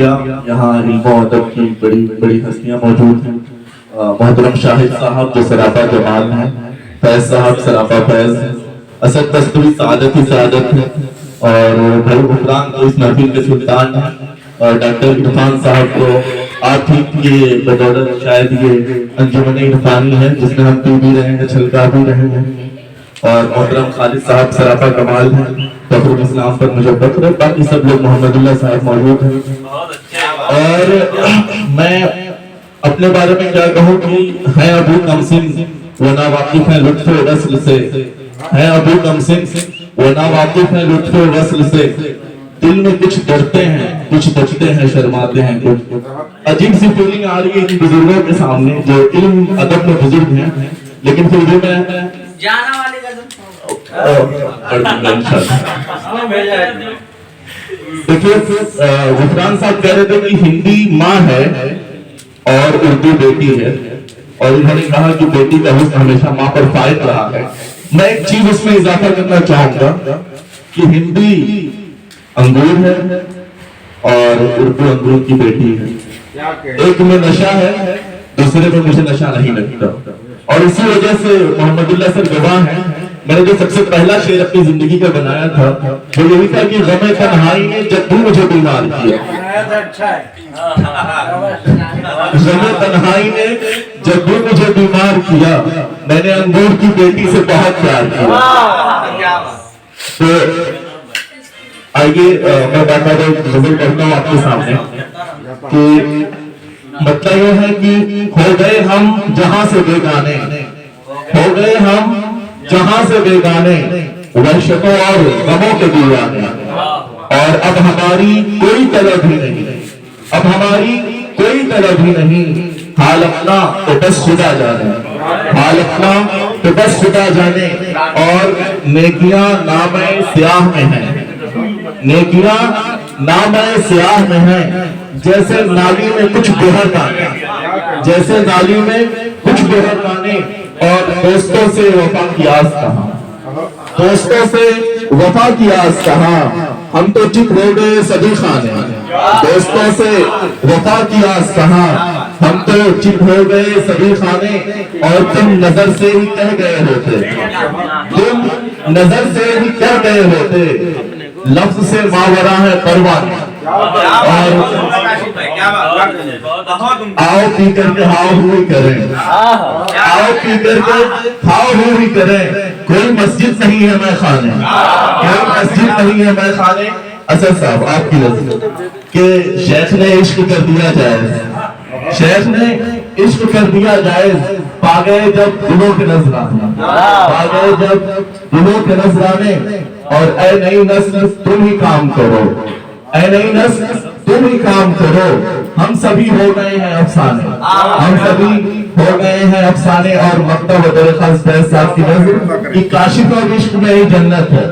यहाँ इल्म और अदब की बड़ी बड़ी हस्तियां मौजूद हैं। मोहतरम शाहिद साहब जो सराफा जमाल हैं, फैज साहब सराफा फैज, असद दस्तूरी सादत ही सादत है, और भाई गुफरान तो इस महफिल के सुल्तान हैं, और डॉक्टर इरफान साहब को आप ही के बदौलत शायद ये अंजुमन इरफानी है जिसमें हम पी भी रहे हैं, छलका भी रहे हैं, और मोहतरम खालिद साहब सराफा कमाल हैं, फखरुल इस्लाम पर मुझे फख्र है। बाकी सब लोग मोहम्मदुल्लाह साहब मौजूद हैं। और मैं अपने बारे में क्या कहूँ कि हैं अबू कमसिन वो ना वाकिफ है लुत्फ़ वस्ल से, हैं अबू कमसिन वो ना वाकिफ है लुत्फ़ वस्ल से, दिल में कुछ डरते हैं कुछ बचते हैं शर्माते हैं कुछ। अजीब सी फीलिंग आ रही है इन बुजुर्गों के सामने जो इल्म अदब में बुजुर्ग हैं, लेकिन फिर भी मैं जाना वाली देखिए गुफरान साहब कह रहे थे कि हिंदी माँ है और उर्दू बेटी है, और उन्होंने कहा कि बेटी का हुस्न हमेशा माँ पर फायद रहा है। मैं एक चीज उसमें इजाफा करना चाहूंगा कि हिंदी अंगूर है और उर्दू अंगूर की बेटी है। एक में नशा है, दूसरे में मुझे नशा नहीं लगता, और इसी वजह से मोहम्मदुल्लाह सर गवाह हैं। मैंने जो सबसे पहला शेर अपनी जिंदगी का बनाया था वो यही था कि गमे तन्हाई ने जब भी मुझे बीमार किया, गमे तन्हाई ने जब भी मुझे बीमार किया, मैंने अंगूर की बेटी से बहुत प्यार किया। तो आइए मैं बाकायदा गजल करता हूँ आपके सामने कि मतलब यह है कि हो गए हम जहां से बेगाने, हो गए हम जहां से बेगाने, वहशतों और गमों के दीवाने, और अब हमारी कोई तलब ही नहीं, अब हमारी कोई तलब ही नहीं, हाल अपना तो बस खुदा जाने, हाल अपना तो बस खुदा जाने। और नेकियां नामे स्याह में हैं, नेकियां नामे स्याह में हैं, जैसे नाली में कुछ बेहर दाने, जैसे नाली में कुछ बेहर दाने। और दोस्तों से वफा की आस कहां, दोस्तों से वफा की आस कहां, हम तो चित हो गए सभी खाने, दोस्तों से वफा की आस कहां, हम तो चित हो गए सभी खाने। और तुम नजर से ही कह गए होते, तुम नजर से ही कह गए होते, लफ्ज से मावरा है परवाने। और आओ पी करके हाव हुई करें, आओ पी करके हाव हुई करें, कोई मस्जिद नहीं है मैं खाने, कोई मस्जिद नहीं है मैं खाने। असद साहब आपकी नजर के शेख ने इश्क कर दिया जायज, शेख ने इश्क कर दिया जायज, पा गए जब दिलों के नजराने, पा गए जब दिलों के नजराने। और ऐ नई नस्ल तुम ही काम करो, ऐ नई नस्ल तुम ही काम करो, हम सभी हो गए हैं अफसाने, हम सभी हो गए हैं अफसाने। और मकतब दरखास्त फैज साहब की नजर कि काशिफा इश्क में ही जन्नत है,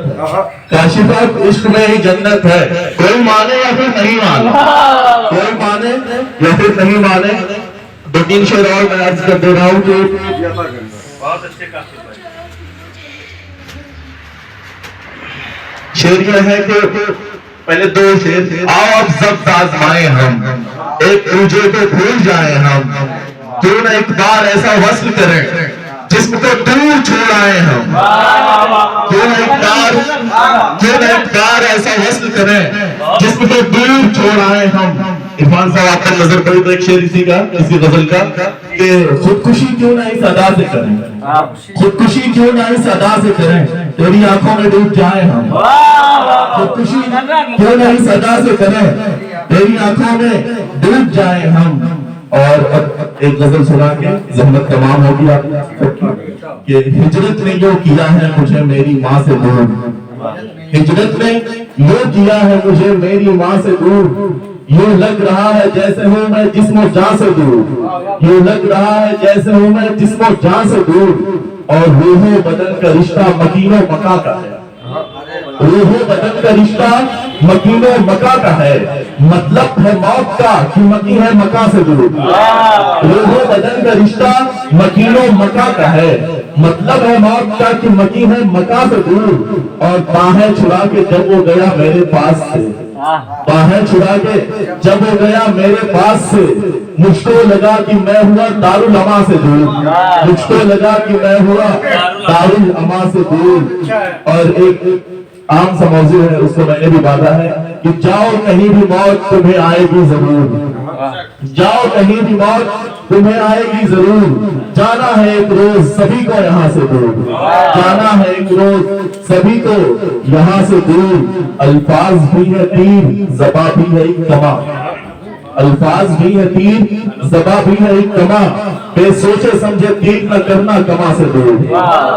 काशिफा इश्क में ही जन्नत है, कोई माने या फिर नहीं माने, कोई माने या फिर नहीं माने। दो तीन शेर और मैं अर्ज कर दे रहा हूँ कि बहुत अच्छे काशिफा शेर यह है कि पहले दो शेर। आओ अब सब आजमाए हम, एक दूजे को भूल जाए हम, क्यों न एक बार ऐसा वस्ल करें जिस्म को दूर छोड़ आए हम, क्यों न एक बार ऐसा वस्ल करें जिस्म को दूर छोड़ आए हम। इरफान साहब आपका नजर पड़ी तो एक शेर इसी का, इसी गजल का कि खुदकुशी क्यों ना इस अदा से करें, खुदकुशी क्यों ना इस अदा से करें, तेरी आंखों में डूब जाए हम, खुदकुशी क्यों ना इस अदा से करें, तेरी आंखों में डूब जाए हम। और अब एक गजल सुना के जहमत तमाम होगी आप कि हिजरत ने जो किया है मुझे मेरी माँ से दूर, हिजरत ने जो किया है मुझे मेरी माँ से दूर, यूं लग रहा है जैसे हूँ मैं जिस्मो जान से दूर, यूं लग रहा है जैसे हूँ मैं जिस्मो जान से दूर। और रूहो बदन का रिश्ता मकीनो मका का है, रूहो बदन का रिश्ता मकीनो मका का है, मतलब है मौत का कि मकी है मका से दूर। रूहो बदन का रिश्ता मकीनो मका का है, मतलब है मौत का कि मकी है मका से दूर। और बाहें छुड़ा के जब वो गया मेरे पास से, है छुड़ा के जब वो गया मेरे पास से, मुझको लगा कि मैं हुआ दारुल अमा से दूर, मुझको लगा कि मैं हुआ दारुल अमा से दूर। और एक आम सा मौजू है, उसको मैंने भी बांधा है कि जाओ कहीं भी मौत तुम्हें आएगी जरूर, जाओ कहीं भी मौत तुम्हें आएगी जरूर, जाना है एक रोज सभी को यहाँ से दूर, जाना है एक रोज सभी को यहाँ से दूर। अल्फाज भी है तीर ज़बा भी है एक कमा, अल्फाज भी है तीर ज़बा भी है एक कमा, बेसोचे समझे तीर न करना कमा से दूर,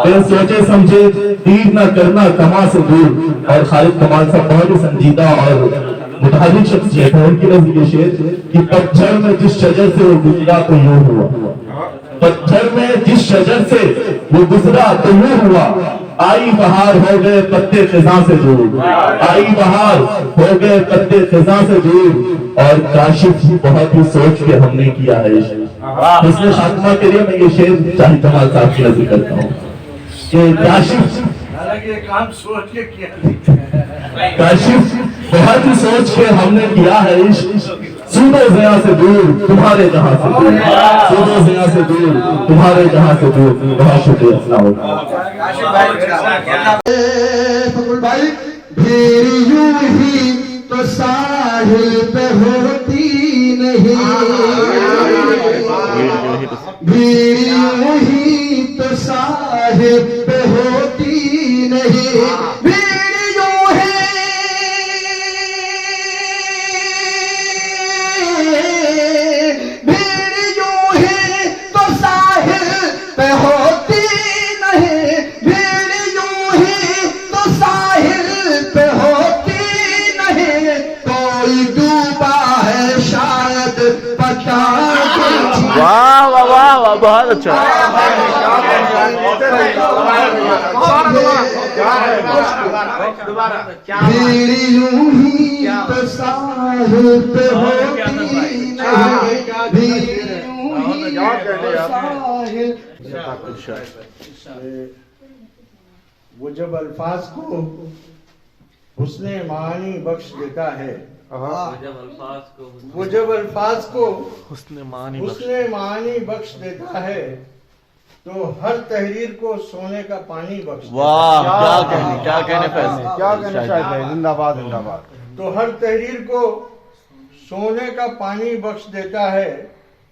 बेसोचे समझे तीर न करना कमा से दूर। और खालिद कमाल साहब बहुत ही संजीदा और मुतहरिक शख्सियत है, उनकी नज़र ये शेर कि पतझड़ में जिस शजर से वो गुजरा तो यूं हुआ, पतझड़ में जिस शजर से वो गुजरा तो यूं हुआ, आई बहार हो गए पत्ते खिज़ां से दूर, आई बहार हो गए पत्ते खिज़ां से दूर। और काशिफ बहुत ही सोच के हमने किया है इश्क, इसलिए खात्मा के लिए मैं ये शेर शाहिद कमाल साहब की नज़र करता हूँ कि काशिफ, हालांकि ये काम सोच के किया, काशिफ बहुत ही सोच के हमने किया है इश्क, सूदो ज़िया से दूर तुम्हारे जहां से दूर, सूदो ज़िया से दूर तुम्हारे जहां से दूर। बहुत शुक्रिया। अस्सलाम वालेकुम भाई फिर यूं ही तो साहिल पे होती नहीं, फिर यूं ही तो साहिल पे होती नहीं, फिर यूं है तो साहिल पे होती नहीं, फिर यूं ही तो साहिल पे होती नहीं, कोई डूबा है शायद पता नहीं। वाह वाह वाह वाह, बहुत अच्छा। फिर यूं ही तो साहिल पे होती नहीं, फिर वो जब अल्फाज को हुस्ने मानी बख्श देता है, वो जब अल्फाज को हुस्ने मानी बख्श देता है, तो हर तहरीर को सोने का पानी बख्श देता है। वाह, क्या कहने फैसले, क्या कहने चाहिए, जिंदाबाद जिंदाबाद। तो हर तहरीर को सोने का पानी बख्श देता है,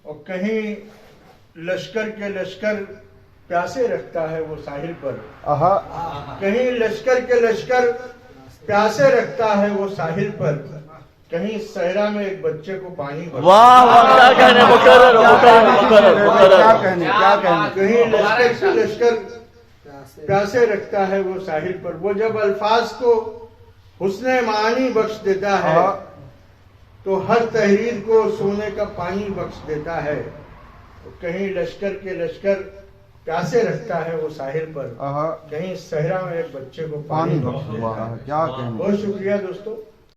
और कहीं लश्कर के लश्कर प्यासे रखता है वो साहिल पर, कहीं लश्कर के लश्कर प्यासे रखता है वो साहिल पर, कहीं सहरा में एक बच्चे को पानी बख्श। वाह वाह, क्या कहने, मुकर्रर क्या कहने, कहीं लश्कर के लश्कर प्यासे रखता है वो साहिल पर। वो जब अल्फाज को हुस्ने मानी बख्श देता है, तो हर तहरीर को सोने का पानी बख्श देता है, कहीं लश्कर के लश्कर प्यासे रखता है वो साहिल पर, कहीं सहरा में एक बच्चे को पानी बख्श देता है। बहुत शुक्रिया दोस्तों।